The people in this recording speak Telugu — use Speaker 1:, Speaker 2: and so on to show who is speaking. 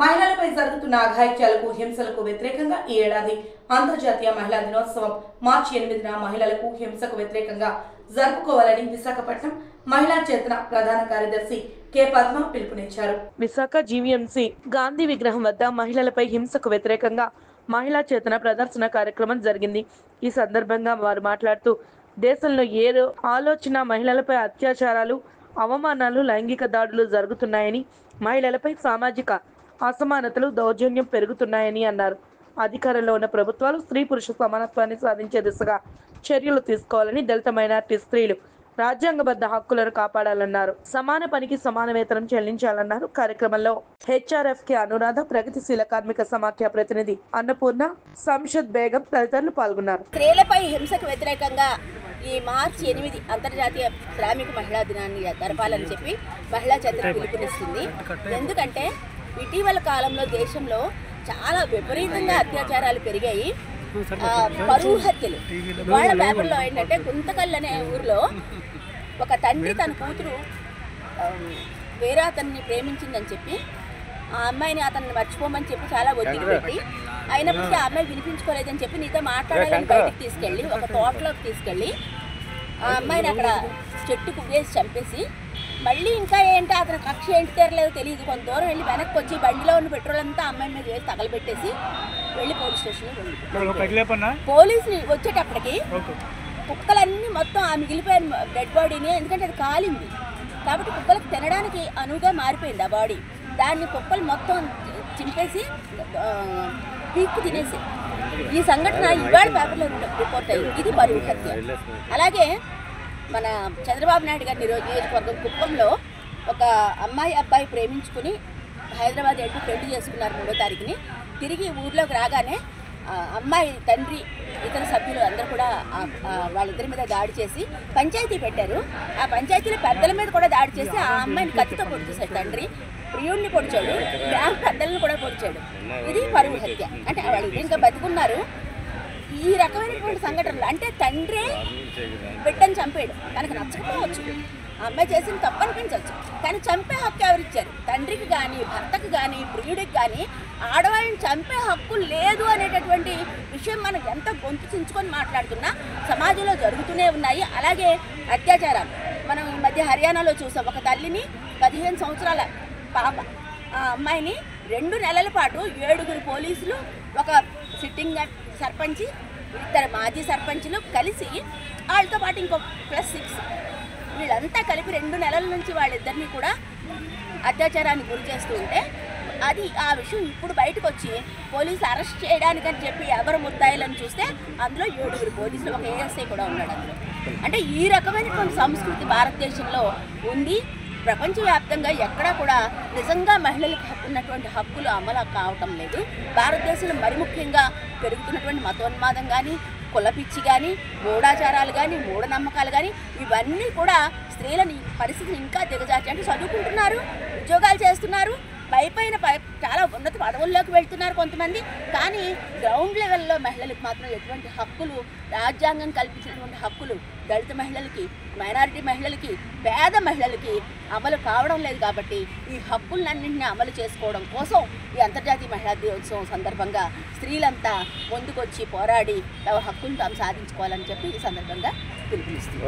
Speaker 1: మహిళలపై జరుగుతున్న అఘాయిత్యాలకు హింసలకు వ్యతిరేకంగా ఈ ఏడాది అంతర్జాతీయ మహిళా దినోత్సవం మార్చి 8న మహిళలకు హింసకు వ్యతిరేకంగా జరుపుకోవాలని విశాఖపట్నం మహిళా చేతన ప్రధాన కార్యదర్శి కె పద్మ పిలుపునిచ్చారు. విశాఖ జీవీఎంసీ గాంధీ విగ్రహం వద్ద మహిళలపై హింసకు వ్యతిరేకంగా మహిళా చేతన ప్రదర్శన కార్యక్రమం జరిగింది. ఈ సందర్భంగా వారు మాట్లాడుతూ దేశంలో ఏ ఆలోచన మహిళలపై అత్యాచారాలు, అవమానాలు, లైంగిక దాడులు జరుగుతున్నాయని, మహిళలపై సామాజిక అసమానతలు, దౌర్జన్యం పెరుగుతున్నాయని అన్నారు. అధికారంలో ఉన్న ప్రభుత్వాలు స్త్రీ పురుష సమానత్వాన్ని సాధించే దిశగా చర్యలు తీసుకోవాలని, దళిత మైనార్టీ స్త్రీలు రాజ్యాంగబద్ధ హక్కులను కాపాడాలన్నారు. సమాన పనికి సమాన వేతనం చెల్లించాలన్నారు. కార్యక్రమంలో హెచ్ఆర్ఎఫ్కే అనురాధ, ప్రగతిశీల కార్మిక సమాఖ్య ప్రతినిధి అన్నపూర్ణ, సంషద్ బేగం తదితరులు పాల్గొన్నారు.
Speaker 2: స్త్రీలపై హింసకు వ్యతిరేకంగా ఈ మార్చి 8 అంతర్జాతీయ శ్రామిక మహిళా దినాన్ని జరపాలని చెప్పి మహిళా చేతన పిలుపునిస్తుంది. ఎందుకంటే ఇటీవల కాలంలో దేశంలో చాలా విపరీతంగా అత్యాచారాలు పెరిగాయి. పరువు హత్యలు. వాళ్ళ పేపర్లో ఏంటంటే గుంతకల్ అనే ఊరిలో ఒక తండ్రి తన కూతురు వేరే అతన్ని ప్రేమించిందని చెప్పి ఆ అమ్మాయిని అతన్ని మర్చిపోమని చెప్పి చాలా ఒత్తిడి పెట్టి, అయినప్పటికీ ఆ అమ్మాయి వినిపించుకోలేదని చెప్పి నీతో మాట్లాడాలని బయటికి తీసుకెళ్ళి ఒక తోటలోకి తీసుకెళ్ళి ఆ అమ్మాయిని అక్కడ చెట్టుకు వేసి చంపేసి, మళ్ళీ ఇంకా ఏంటో అతని కక్ష ఏంటి తీరలేదో తెలియదు, కొంత దూరం వెళ్ళి వెనక్కి వచ్చి బండిలో ఉన్న పెట్రోల్ అంతా అమ్మాయి మీద వేసి తగలబెట్టేసి వెళ్ళి పోలీస్ స్టేషన్లో పోలీసులు వచ్చేటప్పటికి కుక్కలన్నీ మొత్తం ఆ మిగిలిపోయిన డెడ్ బాడీని, ఎందుకంటే అది కాలింది కాబట్టి కుక్కలకు తినడానికి అనువుగా మారిపోయింది ఆ బాడీ. దాన్ని కుక్కలు మొత్తం చింపేసి పీక్కు తినేసి ఈ సంఘటన ఇవాళ పేపర్లో రిపోర్ట్ అయ్యింది. ఇది పరువు హత్య. అలాగే మన చంద్రబాబు నాయుడు గారి నియోజకవర్గం కుప్పంలో ఒక అమ్మాయి అబ్బాయి ప్రేమించుకుని హైదరాబాద్ వెళ్ళి పెళ్లి చేసుకున్నారు 3వ తారీఖుని. తిరిగి ఊర్లోకి రాగానే అమ్మాయి తండ్రి ఇతర సభ్యులు అందరూ కూడా వాళ్ళిద్దరి మీద దాడి చేసి పంచాయతీ పెట్టారు. ఆ పంచాయతీలో పెద్దల మీద కూడా దాడి చేసి ఆ అమ్మాయిని కత్తితో పొడిచేశాడు. తండ్రి ప్రియుడిని పొడిచాడు, గ్రామ పెద్దలను కూడా పొడిచాడు. ఇది పరువు హత్య. అంటే వాళ్ళు ఇంకా బతుకున్నారు. ఈ రకమైనటువంటి సంఘటనలు అంటే తండ్రే బిడ్డని చంపాడు. తనకు నచ్చకపోవచ్చు, ఆ అమ్మాయి చేసిన తప్పు అనిపించవచ్చు, కానీ చంపే హక్కు ఎవరిచ్చారు? తండ్రికి కానీ, భర్తకు కానీ, ప్రియుడికి కానీ ఆడవాళ్ళని చంపే హక్కు లేదు అనేటటువంటి విషయం మనం ఎంత గొంతు చించుకొని మాట్లాడుతున్నా సమాజంలో జరుగుతూనే ఉన్నాయి. అలాగే అత్యాచారాలు మనం ఈ మధ్య హర్యానాలో చూసాం. ఒక తల్లిని 15 సంవత్సరాల పాప ఆ అమ్మాయిని 2 నెలల పాటు 7 పోలీసులు, ఒక సిట్టింగ్ సర్పంచి, 2 మాజీ సర్పంచులు కలిసి వాళ్ళతో పాటు ఇంకో +6 వీళ్ళంతా కలిపి 2 నెలల నుంచి వాళ్ళిద్దరినీ కూడా అత్యాచారానికి గురి చేస్తూ ఉంటే అది ఆ విషయం ఇప్పుడు బయటకు వచ్చి పోలీసులు అరెస్ట్ చేయడానికని చెప్పి ఎవరు ముద్దాయిలని చూస్తే అందులో 7 పోలీసులు, ఒక ఏఎస్ఐ కూడా ఉన్నాడు అందులో. అంటే ఈ రకమైనటువంటి సంస్కృతి భారతదేశంలో ఉంది. ప్రపంచవ్యాప్తంగా ఎక్కడా కూడా నిజంగా మహిళలకు ఉన్నటువంటి హక్కులు అమలు కావటం లేదు. భారతదేశంలో మరి ముఖ్యంగా పెరుగుతున్నటువంటి మతోన్మాదం కానీ, కులపిచ్చి కానీ, మూఢాచారాలు కానీ, మూఢనమ్మకాలు కానీ ఇవన్నీ కూడా స్త్రీలని పరిస్థితిని ఇంకా దిగజార్చి, అంటే చదువుకుంటున్నారు, ఉద్యోగాలు చేస్తున్నారు, పైన చాలా ఉన్నత పదవుల్లోకి వెళ్తున్నారు కొంతమంది, కానీ గ్రౌండ్ లెవెల్లో మహిళలకు మాత్రం ఎటువంటి హక్కులు, రాజ్యాంగం కల్పించినటువంటి హక్కులు దళిత మహిళలకి, మైనారిటీ మహిళలకి, పేద మహిళలకి అమలు కావడం లేదు. కాబట్టి ఈ హక్కులన్నింటినీ అమలు చేసుకోవడం కోసం ఈ అంతర్జాతీయ మహిళా దినోత్సవం సందర్భంగా స్త్రీలంతా ముందుకొచ్చి పోరాడి తమ హక్కులను తాము సాధించుకోవాలని చెప్పి ఈ సందర్భంగా పిలుపునిస్తుంది.